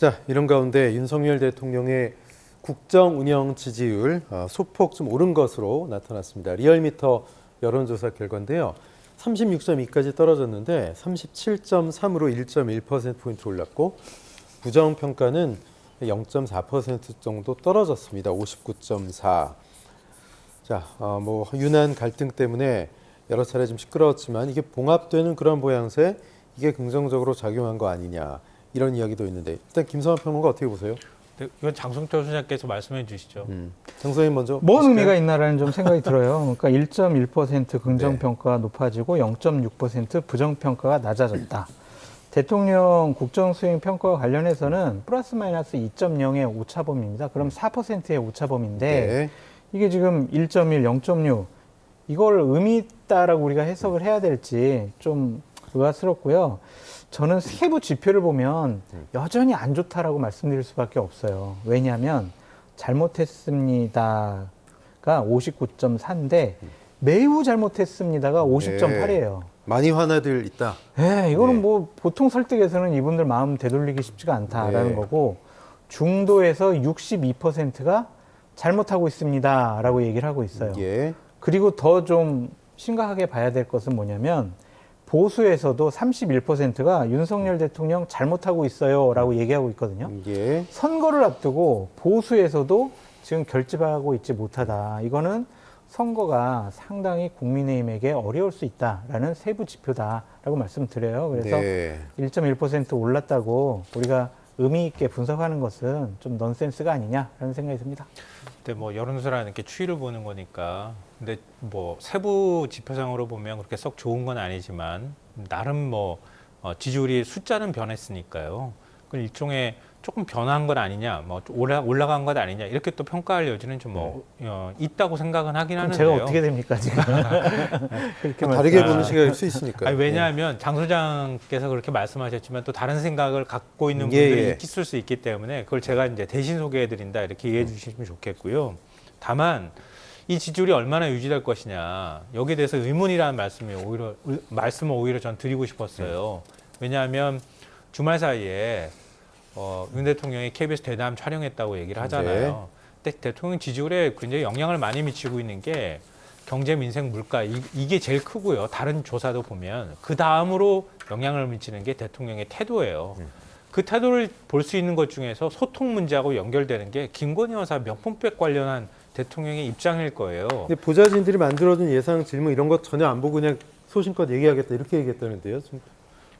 자, 이런 가운데 윤석열 대통령의 국정 운영 지지율 소폭 좀 오른 것으로 나타났습니다. 리얼미터 여론조사 결과인데요. 36.2까지 떨어졌는데 37.3으로 1.1%포인트 올랐고 부정평가는 0.4% 정도 떨어졌습니다. 59.4. 자, 뭐 유난 갈등 때문에 여러 차례 좀 시끄러웠지만 이게 봉합되는 그런 모양새 이게 긍정적으로 작용한 거 아니냐 이런 이야기도 있는데 일단 김성환 평론가 어떻게 보세요? 네, 이건 장성철 소장께서 말씀해 주시죠. 장 소장님 먼저. 뭔 보실까요? 의미가 있나라는 좀 생각이 들어요. 그러니까 1.1% 긍정평가가 높아지고 0.6% 부정평가가 낮아졌다. 대통령 국정수행 평가와 관련해서는 플러스 마이너스 2.0의 오차범위입니다. 그럼 4%의 오차범위인데 네. 이게 지금 1.1, 0.6 이걸 의미 있다라고 우리가 해석을 해야 될지 좀 의아스럽고요. 저는 세부 지표를 보면 여전히 안 좋다라고 말씀드릴 수밖에 없어요. 왜냐하면 잘못했습니다가 59.4인데 매우 잘못했습니다가 50.8이에요. 많이 화나들 있다. 네, 이거는 네. 뭐 보통 설득에서는 이분들 마음 되돌리기 쉽지가 않다라는 네. 거고 중도에서 62%가 잘못하고 있습니다라고 얘기를 하고 있어요. 예. 그리고 더 좀 심각하게 봐야 될 것은 뭐냐면 보수에서도 31%가 윤석열 대통령 잘못하고 있어요라고 얘기하고 있거든요. 예. 선거를 앞두고 보수에서도 지금 결집하고 있지 못하다. 이거는 선거가 상당히 국민의힘에게 어려울 수 있다라는 세부 지표다라고 말씀드려요. 그래서 네. 1.1% 올랐다고 우리가 의미 있게 분석하는 것은 좀 넌센스가 아니냐라는 생각이 듭니다. 근데 뭐 여론조사라는 이렇게 추이를 보는 거니까. 근데 뭐 세부 지표상으로 보면 그렇게 썩 좋은 건 아니지만 나름 뭐 지지율이 숫자는 변했으니까요. 그 일종의 조금 변한 건 아니냐, 뭐 올라간 것 아니냐 이렇게 또 평가할 여지는 좀 뭐 있다고 생각은 하긴 그럼 하는데요. 제가 어떻게 됩니까 지금? 그렇게 다르게 보는 시각일 수 있으니까요. 아니, 왜냐하면 장 소장께서 그렇게 말씀하셨지만 또 다른 생각을 갖고 있는 예, 분들이 예. 있을 수 있기 때문에 그걸 제가 이제 대신 소개해드린다 이렇게 이해해 주시면 좋겠고요. 다만 이 지지율이 얼마나 유지될 것이냐 여기에 대해서 의문이라는 말씀을 오히려 전 드리고 싶었어요. 왜냐하면 주말 사이에 윤 대통령이 KBS 대담 촬영했다고 얘기를 하잖아요. 근데 대통령 지지율에 굉장히 영향을 많이 미치고 있는 게 경제, 민생, 물가 이게 제일 크고요. 다른 조사도 보면 그 다음으로 영향을 미치는 게 대통령의 태도예요. 그 태도를 볼 수 있는 것 중에서 소통 문제하고 연결되는 게 김건희 여사 명품백 관련한 대통령의 입장일 거예요. 근데 보좌진들이 만들어준 예상 질문 이런 것 전혀 안 보고 그냥 소신껏 얘기하겠다 이렇게 얘기했다는데요. 좀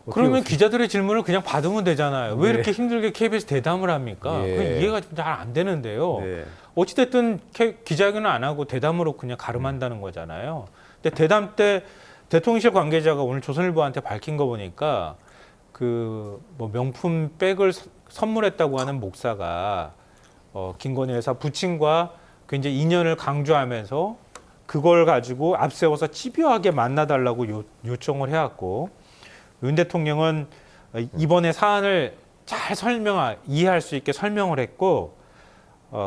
어떻게 그러면 보세요? 기자들의 질문을 그냥 받으면 되잖아요. 왜 이렇게 힘들게 KBS 대담을 합니까? 예. 그건 이해가 좀 잘 안 되는데요. 네. 어찌됐든 기자회견을 안 하고 대담으로 그냥 가름한다는 거잖아요. 근데 대담 때 대통령실 관계자가 오늘 조선일보한테 밝힌 거 보니까 그 뭐 명품 백을 선물했다고 하는 목사가 김건희 여사 부친과 굉장히 인연을 강조하면서 그걸 가지고 앞세워서 집요하게 만나달라고 요청을 해왔고 윤 대통령은 이번에 사안을 잘 이해할 수 있게 설명을 했고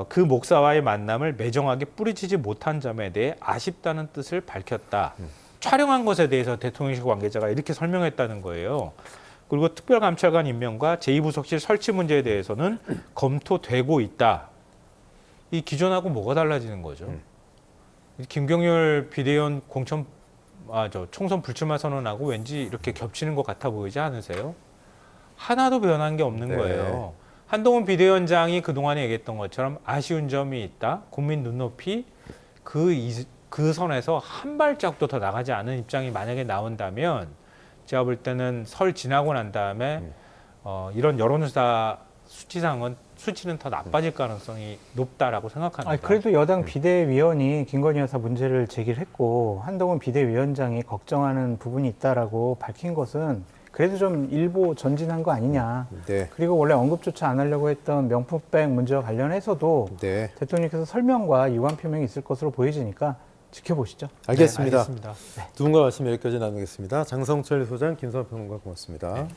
그 목사와의 만남을 매정하게 뿌리치지 못한 점에 대해 아쉽다는 뜻을 밝혔다. 촬영한 것에 대해서 대통령실 관계자가 이렇게 설명했다는 거예요. 그리고 특별감찰관 임명과 제2부속실 설치 문제에 대해서는 검토되고 있다. 이 기존하고 뭐가 달라지는 거죠? 김경률 비대위원 총선 불출마 선언하고 왠지 이렇게 겹치는 것 같아 보이지 않으세요? 하나도 변한 게 없는 네. 거예요. 한동훈 비대위원장이 그동안에 얘기했던 것처럼 아쉬운 점이 있다. 국민 눈높이 그 선에서 한 발짝도 더 나가지 않은 입장이 만약에 나온다면 제가 볼 때는 설 지나고 난 다음에 이런 여론조사 수치는 더 나빠질 가능성이 높다라고 생각합니다. 아니, 그래도 여당 비대위원이 김건희 여사 문제를 제기를 했고 한동훈 비대위원장이 걱정하는 부분이 있다라고 밝힌 것은 그래도 좀 일부 전진한 거 아니냐. 네. 그리고 원래 언급조차 안 하려고 했던 명품백 문제와 관련해서도 네. 대통령께서 설명과 유감 표명이 있을 것으로 보여지니까 지켜보시죠. 알겠습니다. 네, 알겠습니다. 두 분과 말씀 여기까지 나누겠습니다. 장성철 소장, 김성환 평론가 고맙습니다. 네.